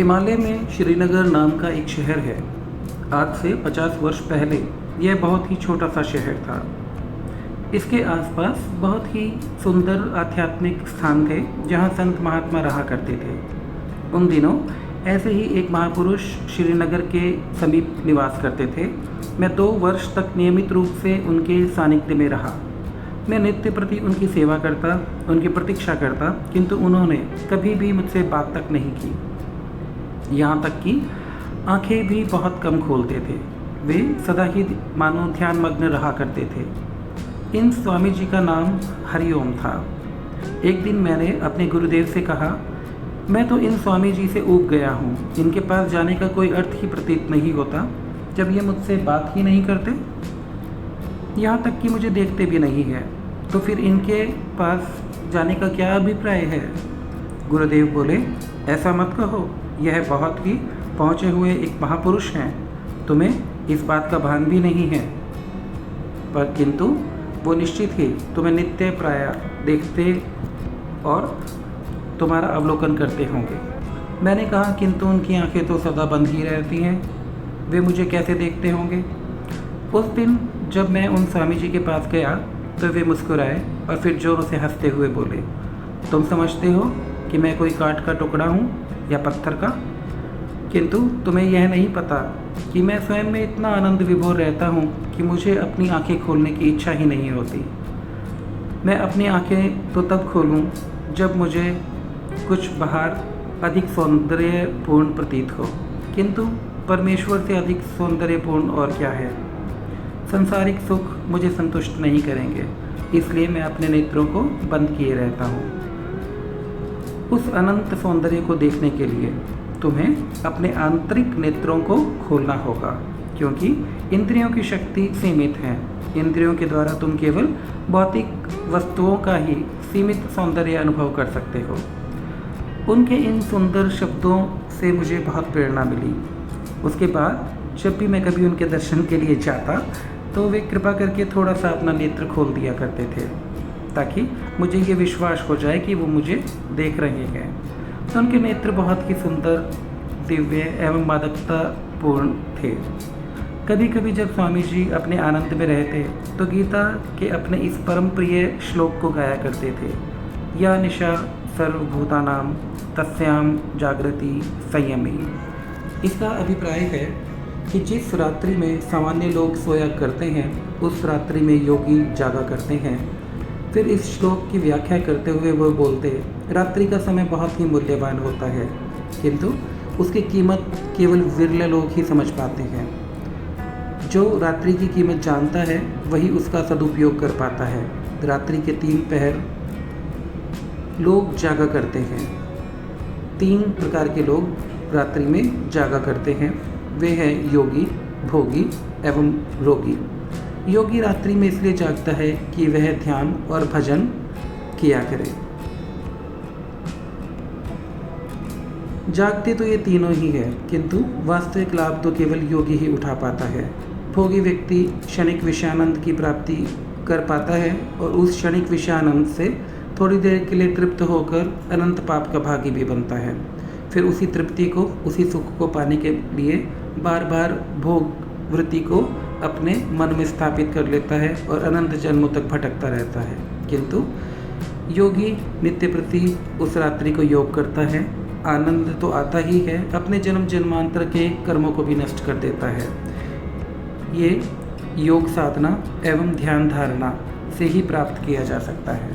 हिमालय में श्रीनगर नाम का एक शहर है। आज से 50 वर्ष पहले यह बहुत ही छोटा सा शहर था। इसके आसपास बहुत ही सुंदर आध्यात्मिक स्थान थे जहाँ संत महात्मा रहा करते थे। उन दिनों ऐसे ही एक महापुरुष श्रीनगर के समीप निवास करते थे। मैं 2 वर्ष तक नियमित रूप से उनके सानिध्य में रहा। मैं नित्य प्रति उनकी सेवा करता, उनकी प्रतीक्षा करता, किंतु उन्होंने कभी भी मुझसे बात तक नहीं की। यहाँ तक कि आंखें भी बहुत कम खोलते थे। वे सदा ही मानो ध्यानमग्न रहा करते थे। इन स्वामी जी का नाम हरिओम था। एक दिन मैंने अपने गुरुदेव से कहा, मैं तो इन स्वामी जी से ऊब गया हूँ। इनके पास जाने का कोई अर्थ ही प्रतीत नहीं होता जब ये मुझसे बात ही नहीं करते, यहाँ तक कि मुझे देखते भी नहीं है। तो फिर इनके पास जाने का क्या अभिप्राय है? गुरुदेव बोले, ऐसा मत कहो, यह बहुत ही पहुँचे हुए एक महापुरुष हैं। तुम्हें इस बात का भान भी नहीं है, पर किंतु वो निश्चित ही तुम्हें नित्य प्राय देखते और तुम्हारा अवलोकन करते होंगे। मैंने कहा, किंतु उनकी आंखें तो सदा बंद ही रहती हैं, वे मुझे कैसे देखते होंगे? उस दिन जब मैं उन स्वामी जी के पास गया तो वे मुस्कुराए और फिर जोरों से हंसते हुए बोले, तुम समझते हो कि मैं कोई काठ का टुकड़ा हूँ या पत्थर का, किंतु तुम्हें यह नहीं पता कि मैं स्वयं में इतना आनंद विभोर रहता हूँ कि मुझे अपनी आंखें खोलने की इच्छा ही नहीं होती। मैं अपनी आंखें तो तब खोलूँ जब मुझे कुछ बाहर अधिक सौंदर्यपूर्ण प्रतीत हो, किंतु परमेश्वर से अधिक सौंदर्यपूर्ण और क्या है? संसारिक सुख मुझे संतुष्ट नहीं करेंगे, इसलिए मैं अपने नेत्रों को बंद किए रहता हूँ। उस अनंत सौंदर्य को देखने के लिए तुम्हें अपने आंतरिक नेत्रों को खोलना होगा, क्योंकि इंद्रियों की शक्ति सीमित है। इंद्रियों के द्वारा तुम केवल भौतिक वस्तुओं का ही सीमित सौंदर्य अनुभव कर सकते हो। उनके इन सुंदर शब्दों से मुझे बहुत प्रेरणा मिली। उसके बाद जब भी मैं कभी उनके दर्शन के लिए जाता तो वे कृपा करके थोड़ा सा अपना नेत्र खोल दिया करते थे, ताकि मुझे ये विश्वास हो जाए कि वो मुझे देख रहे हैं। तो उनके नेत्र बहुत ही सुंदर, दिव्य एवं मादकतापूर्ण थे। कभी कभी जब स्वामी जी अपने आनंद में रहते तो गीता के अपने इस परम प्रिय श्लोक को गाया करते थे, या निशा सर्वभूतानां तस्याम जागृति संयमी। इसका अभिप्राय है कि जिस रात्रि में सामान्य लोग सोया करते हैं, उस रात्रि में योगी जागा करते हैं। फिर इस श्लोक की व्याख्या करते हुए वो बोलते, रात्रि का समय बहुत ही मूल्यवान होता है, किंतु उसकी कीमत केवल विरले लोग ही समझ पाते हैं। जो रात्रि की कीमत जानता है वही उसका सदुपयोग कर पाता है। रात्रि के 3 पहर लोग जागा करते हैं। 3 प्रकार के लोग रात्रि में जागा करते हैं। वे हैं योगी, भोगी एवं रोगी। योगी रात्रि में इसलिए जागता है कि वह ध्यान और भजन किया करे। जागते तो ये तीनों ही है, किंतु वास्तविक लाभ तो केवल योगी ही उठा पाता है। भोगी व्यक्ति क्षणिक विषयानंद की प्राप्ति कर पाता है और उस क्षणिक विषयानंद से थोड़ी देर के लिए तृप्त होकर अनंत पाप का भागी भी बनता है। फिर उसी तृप्ति को, उसी सुख को पाने के लिए बार बार भोग वृत्ति को अपने मन में स्थापित कर लेता है और अनंत जन्मों तक भटकता रहता है। किंतु योगी नित्य प्रति उस रात्रि को योग करता है। आनंद तो आता ही है, अपने जन्म जन्मांतर के कर्मों को भी नष्ट कर देता है। ये योग साधना एवं ध्यान धारणा से ही प्राप्त किया जा सकता है।